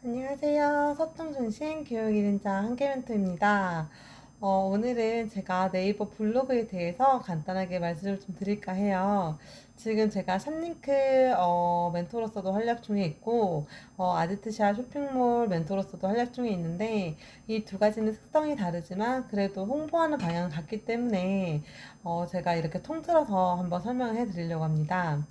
안녕하세요. 소통중심 교육 1인자 한계 멘토입니다. 오늘은 제가 네이버 블로그에 대해서 간단하게 말씀을 좀 드릴까 해요. 지금 제가 샵링크 멘토로서도 활약 중에 있고, 아지트샵 쇼핑몰 멘토로서도 활약 중에 있는데, 이 두 가지는 특성이 다르지만 그래도 홍보하는 방향은 같기 때문에 제가 이렇게 통틀어서 한번 설명을 해드리려고 합니다.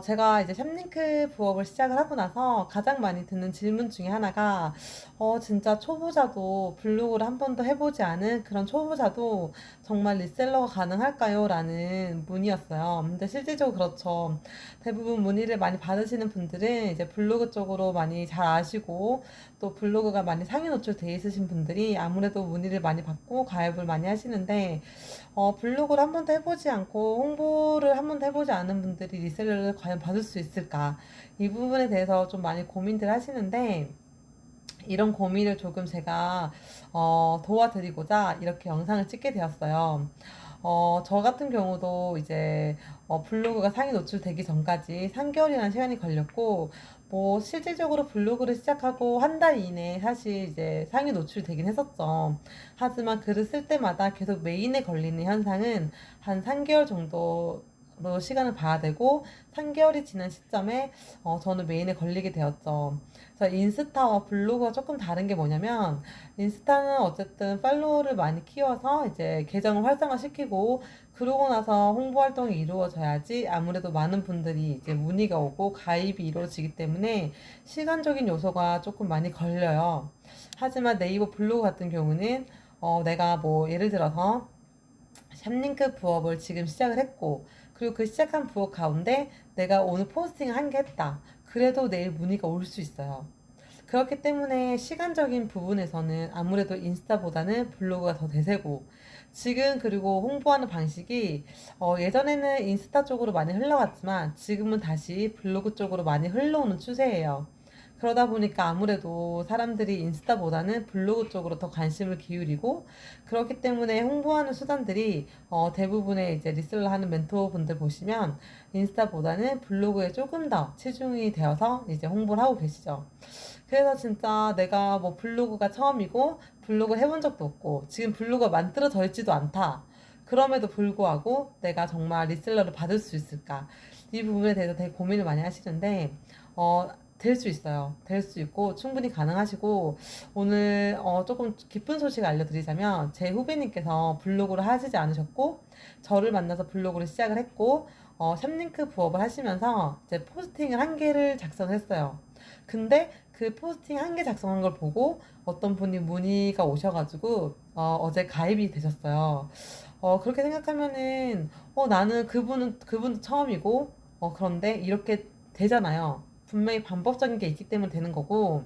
제가 이제 샵링크 부업을 시작을 하고 나서 가장 많이 듣는 질문 중에 하나가, 진짜 초보자도 블로그를 한 번도 해보지 않은 그런 초보자도 정말 리셀러가 가능할까요? 라는 문의였어요. 근데 실질적으로 그렇죠. 대부분 문의를 많이 받으시는 분들은 이제 블로그 쪽으로 많이 잘 아시고, 또 블로그가 많이 상위 노출돼 있으신 분들이 아무래도 문의를 많이 받고 가입을 많이 하시는데, 블로그를 한 번도 해보지 않고 홍보를 한 번도 해보지 않은 분들이 리셀러를 과연 받을 수 있을까? 이 부분에 대해서 좀 많이 고민들 하시는데, 이런 고민을 조금 제가 도와드리고자 이렇게 영상을 찍게 되었어요. 저 같은 경우도 이제 블로그가 상위 노출되기 전까지 3개월이라는 시간이 걸렸고, 뭐 실질적으로 블로그를 시작하고 한 달 이내에 사실 이제 상위 노출되긴 했었죠. 하지만 글을 쓸 때마다 계속 메인에 걸리는 현상은 한 3개월 정도 로 시간을 봐야 되고, 3개월이 지난 시점에 저는 메인에 걸리게 되었죠. 그래서 인스타와 블로그가 조금 다른 게 뭐냐면, 인스타는 어쨌든 팔로워를 많이 키워서 이제 계정을 활성화시키고 그러고 나서 홍보 활동이 이루어져야지 아무래도 많은 분들이 이제 문의가 오고 가입이 이루어지기 때문에 시간적인 요소가 조금 많이 걸려요. 하지만 네이버 블로그 같은 경우는 내가 뭐 예를 들어서 샵링크 부업을 지금 시작을 했고, 그리고 그 시작한 부업 가운데 내가 오늘 포스팅을 한 개 했다. 그래도 내일 문의가 올 수 있어요. 그렇기 때문에 시간적인 부분에서는 아무래도 인스타보다는 블로그가 더 대세고, 지금 그리고 홍보하는 방식이 예전에는 인스타 쪽으로 많이 흘러갔지만 지금은 다시 블로그 쪽으로 많이 흘러오는 추세예요. 그러다 보니까 아무래도 사람들이 인스타보다는 블로그 쪽으로 더 관심을 기울이고, 그렇기 때문에 홍보하는 수단들이 대부분의 이제 리셀러 하는 멘토분들 보시면 인스타보다는 블로그에 조금 더 치중이 되어서 이제 홍보를 하고 계시죠. 그래서 진짜 내가 뭐 블로그가 처음이고 블로그 해본 적도 없고 지금 블로그가 만들어져 있지도 않다. 그럼에도 불구하고 내가 정말 리셀러를 받을 수 있을까? 이 부분에 대해서 되게 고민을 많이 하시는데, 될 수 있어요. 될 수 있고 충분히 가능하시고, 오늘 조금 기쁜 소식을 알려드리자면, 제 후배님께서 블로그를 하시지 않으셨고 저를 만나서 블로그를 시작을 했고, 샵링크 부업을 하시면서 이제 포스팅을 한 개를 작성했어요. 근데 그 포스팅 한 개 작성한 걸 보고 어떤 분이 문의가 오셔가지고 어제 가입이 되셨어요. 그렇게 생각하면은 나는 그분도 처음이고, 그런데 이렇게 되잖아요. 분명히 반복적인 게 있기 때문에 되는 거고,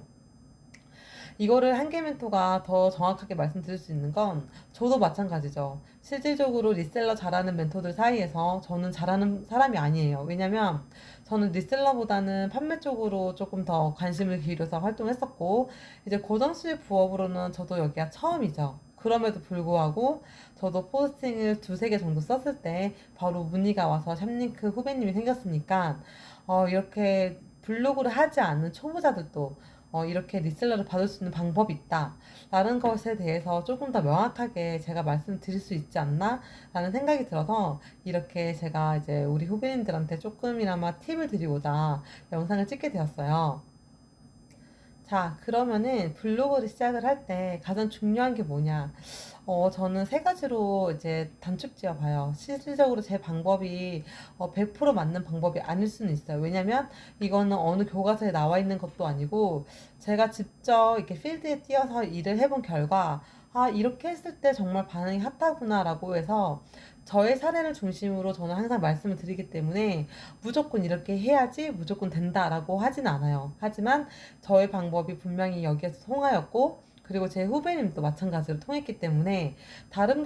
이거를 한계 멘토가 더 정확하게 말씀드릴 수 있는 건 저도 마찬가지죠. 실질적으로 리셀러 잘하는 멘토들 사이에서 저는 잘하는 사람이 아니에요. 왜냐면 저는 리셀러보다는 판매 쪽으로 조금 더 관심을 기울여서 활동했었고, 이제 고정 수익 부업으로는 저도 여기가 처음이죠. 그럼에도 불구하고 저도 포스팅을 두세 개 정도 썼을 때 바로 문의가 와서 샵링크 후배님이 생겼으니까, 이렇게 블로그를 하지 않는 초보자들도 이렇게 리셀러를 받을 수 있는 방법이 있다. 라는 것에 대해서 조금 더 명확하게 제가 말씀드릴 수 있지 않나? 라는 생각이 들어서 이렇게 제가 이제 우리 후배님들한테 조금이나마 팁을 드리고자 영상을 찍게 되었어요. 자, 그러면은 블로그를 시작을 할 때 가장 중요한 게 뭐냐? 저는 세 가지로 이제 단축 지어 봐요. 실질적으로 제 방법이 100% 맞는 방법이 아닐 수는 있어요. 왜냐면 이거는 어느 교과서에 나와 있는 것도 아니고, 제가 직접 이렇게 필드에 뛰어서 일을 해본 결과, 아, 이렇게 했을 때 정말 반응이 핫하구나라고 해서 저의 사례를 중심으로 저는 항상 말씀을 드리기 때문에 무조건 이렇게 해야지 무조건 된다라고 하진 않아요. 하지만 저의 방법이 분명히 여기에서 통하였고, 그리고 제 후배님도 마찬가지로 통했기 때문에 다른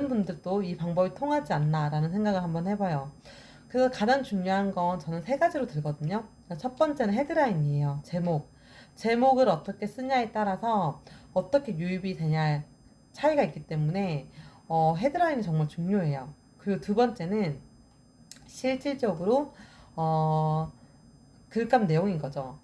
분들도 이 방법이 통하지 않나라는 생각을 한번 해봐요. 그래서 가장 중요한 건 저는 세 가지로 들거든요. 첫 번째는 헤드라인이에요. 제목. 제목을 어떻게 쓰냐에 따라서 어떻게 유입이 되냐 차이가 있기 때문에 헤드라인이 정말 중요해요. 그리고 두 번째는 실질적으로 어, 글감 내용인 거죠.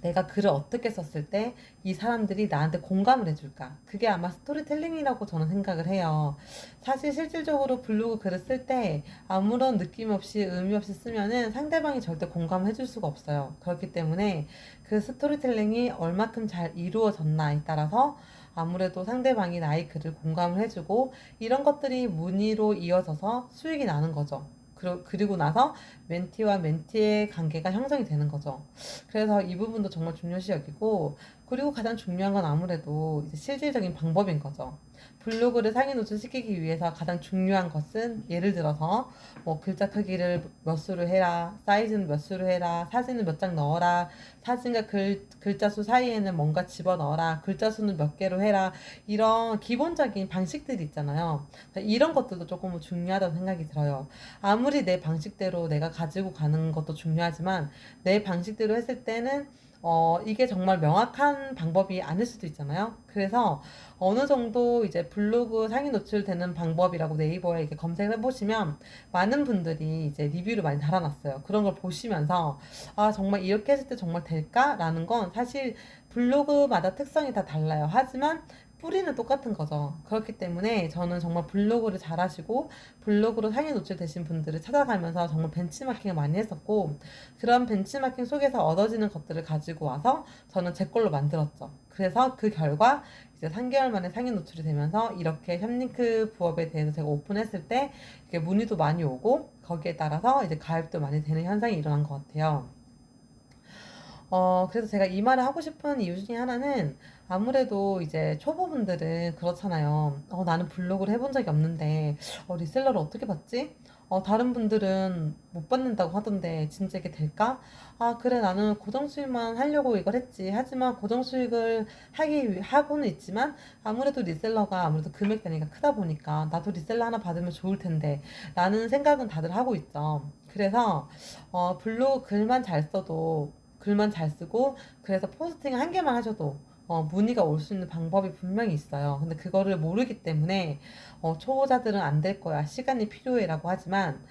내가 글을 어떻게 썼을 때 이 사람들이 나한테 공감을 해줄까? 그게 아마 스토리텔링이라고 저는 생각을 해요. 사실 실질적으로 블로그 글을 쓸 때 아무런 느낌 없이 의미 없이 쓰면은 상대방이 절대 공감을 해줄 수가 없어요. 그렇기 때문에 그 스토리텔링이 얼마큼 잘 이루어졌나에 따라서 아무래도 상대방이 나의 글을 공감을 해주고 이런 것들이 문의로 이어져서 수익이 나는 거죠. 그리고 나서 멘티와 멘티의 관계가 형성이 되는 거죠. 그래서 이 부분도 정말 중요시 여기고, 그리고 가장 중요한 건 아무래도 이제 실질적인 방법인 거죠. 블로그를 상위 노출시키기 위해서 가장 중요한 것은 예를 들어서 뭐 글자 크기를 몇 수를 해라, 사이즈는 몇 수를 해라, 사진은 몇 장 넣어라, 사진과 글자 수 사이에는 뭔가 집어넣어라, 글자 수는 몇 개로 해라, 이런 기본적인 방식들이 있잖아요. 이런 것들도 조금 중요하다고 생각이 들어요. 아무리 내 방식대로 내가 가지고 가는 것도 중요하지만 내 방식대로 했을 때는 이게 정말 명확한 방법이 아닐 수도 있잖아요. 그래서 어느 정도 이제 블로그 상위 노출되는 방법이라고 네이버에 이렇게 검색을 해보시면 많은 분들이 이제 리뷰를 많이 달아놨어요. 그런 걸 보시면서 아, 정말 이렇게 했을 때 정말 될까라는 건 사실 블로그마다 특성이 다 달라요. 하지만 뿌리는 똑같은 거죠. 그렇기 때문에 저는 정말 블로그를 잘 하시고 블로그로 상위 노출되신 분들을 찾아가면서 정말 벤치마킹을 많이 했었고, 그런 벤치마킹 속에서 얻어지는 것들을 가지고 와서 저는 제 걸로 만들었죠. 그래서 그 결과 이제 3개월 만에 상위 노출이 되면서 이렇게 샵링크 부업에 대해서 제가 오픈했을 때 이게 문의도 많이 오고 거기에 따라서 이제 가입도 많이 되는 현상이 일어난 것 같아요. 그래서 제가 이 말을 하고 싶은 이유 중에 하나는 아무래도 이제 초보분들은 그렇잖아요. 나는 블로그를 해본 적이 없는데, 리셀러를 어떻게 받지? 다른 분들은 못 받는다고 하던데, 진짜 이게 될까? 아, 그래, 나는 고정 수익만 하려고 이걸 했지. 하지만 고정 수익을 하고는 있지만, 아무래도 리셀러가 아무래도 금액 단위가 크다 보니까, 나도 리셀러 하나 받으면 좋을 텐데, 라는 생각은 다들 하고 있죠. 그래서, 블로그 글만 잘 쓰고 그래서 포스팅 한 개만 하셔도 문의가 올 수 있는 방법이 분명히 있어요. 근데 그거를 모르기 때문에 초보자들은 안 될 거야, 시간이 필요해라고 하지만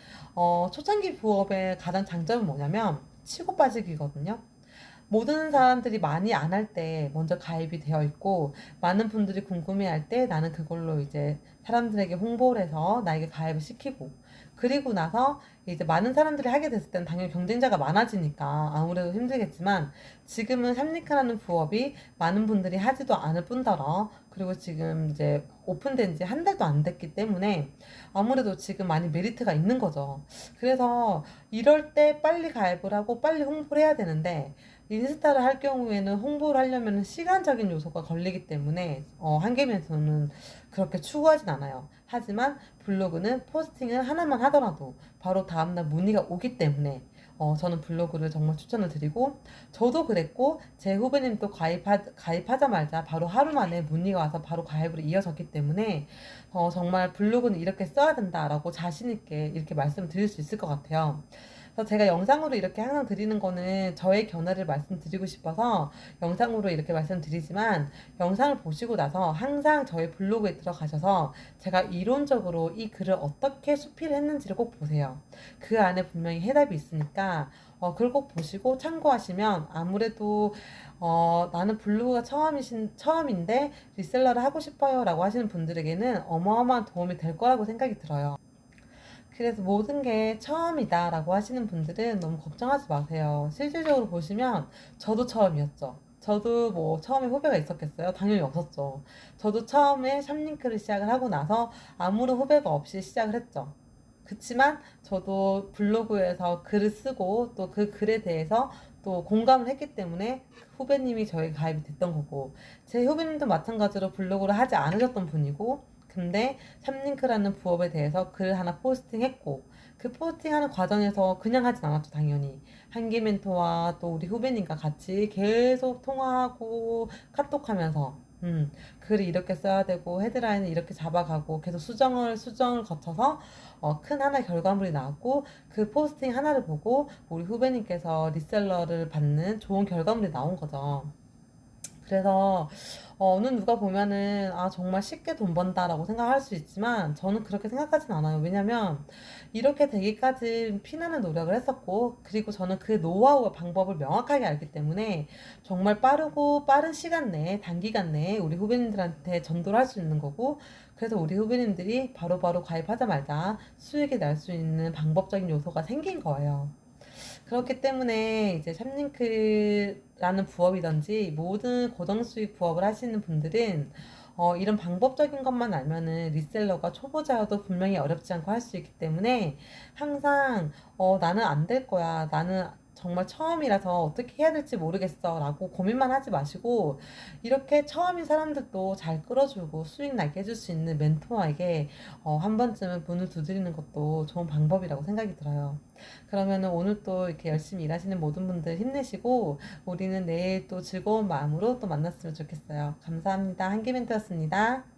초창기 부업의 가장 장점은 뭐냐면 치고 빠지기거든요. 모든 사람들이 많이 안 할 때 먼저 가입이 되어 있고, 많은 분들이 궁금해 할 때 나는 그걸로 이제 사람들에게 홍보를 해서 나에게 가입을 시키고, 그리고 나서 이제 많은 사람들이 하게 됐을 때는 당연히 경쟁자가 많아지니까 아무래도 힘들겠지만, 지금은 삼리카라는 부업이 많은 분들이 하지도 않을 뿐더러, 그리고 지금 이제 오픈된 지 한 달도 안 됐기 때문에 아무래도 지금 많이 메리트가 있는 거죠. 그래서 이럴 때 빨리 가입을 하고 빨리 홍보를 해야 되는데, 인스타를 할 경우에는 홍보를 하려면 시간적인 요소가 걸리기 때문에 한개면서는 그렇게 추구하진 않아요. 하지만 블로그는 포스팅을 하나만 하더라도 바로 다음날 문의가 오기 때문에 저는 블로그를 정말 추천을 드리고, 저도 그랬고 제 후배님도 가입하자마자 바로 하루 만에 문의가 와서 바로 가입으로 이어졌기 때문에 정말 블로그는 이렇게 써야 된다라고 자신 있게 이렇게 말씀을 드릴 수 있을 것 같아요. 그래서 제가 영상으로 이렇게 항상 드리는 거는 저의 견해를 말씀드리고 싶어서 영상으로 이렇게 말씀드리지만, 영상을 보시고 나서 항상 저희 블로그에 들어가셔서 제가 이론적으로 이 글을 어떻게 수필을 했는지를 꼭 보세요. 그 안에 분명히 해답이 있으니까 그걸 꼭 보시고 참고하시면, 아무래도 나는 블로그가 처음인데 리셀러를 하고 싶어요 라고 하시는 분들에게는 어마어마한 도움이 될 거라고 생각이 들어요. 그래서 모든 게 처음이다 라고 하시는 분들은 너무 걱정하지 마세요. 실질적으로 보시면 저도 처음이었죠. 저도 뭐 처음에 후배가 있었겠어요? 당연히 없었죠. 저도 처음에 샵링크를 시작을 하고 나서 아무런 후배가 없이 시작을 했죠. 그치만 저도 블로그에서 글을 쓰고 또 그 글에 대해서 또 공감을 했기 때문에 후배님이 저에게 가입이 됐던 거고, 제 후배님도 마찬가지로 블로그를 하지 않으셨던 분이고, 근데 샵링크라는 부업에 대해서 글을 하나 포스팅했고, 그 포스팅하는 과정에서 그냥 하진 않았죠. 당연히 한기 멘토와 또 우리 후배님과 같이 계속 통화하고 카톡하면서 글을 이렇게 써야 되고 헤드라인을 이렇게 잡아가고 계속 수정을 거쳐서 큰 하나의 결과물이 나왔고, 그 포스팅 하나를 보고 우리 후배님께서 리셀러를 받는 좋은 결과물이 나온 거죠. 그래서 어느 누가 보면은 아 정말 쉽게 돈 번다라고 생각할 수 있지만 저는 그렇게 생각하진 않아요. 왜냐면 이렇게 되기까지 피나는 노력을 했었고 그리고 저는 그 노하우와 방법을 명확하게 알기 때문에 정말 빠르고 빠른 시간 내에 단기간 내에 우리 후배님들한테 전도를 할 수 있는 거고 그래서 우리 후배님들이 바로바로 가입하자마자 수익이 날 수 있는 방법적인 요소가 생긴 거예요. 그렇기 때문에 이제 샵링크라는 부업이든지 모든 고정수익 부업을 하시는 분들은 이런 방법적인 것만 알면은 리셀러가 초보자여도 분명히 어렵지 않고 할 수 있기 때문에 항상 나는 안 될 거야. 나는 정말 처음이라서 어떻게 해야 될지 모르겠어 라고 고민만 하지 마시고 이렇게 처음인 사람들도 잘 끌어주고 수익 나게 해줄 수 있는 멘토에게 한 번쯤은 문을 두드리는 것도 좋은 방법이라고 생각이 들어요. 그러면은 오늘 또 이렇게 열심히 일하시는 모든 분들 힘내시고 우리는 내일 또 즐거운 마음으로 또 만났으면 좋겠어요. 감사합니다. 한기멘토였습니다.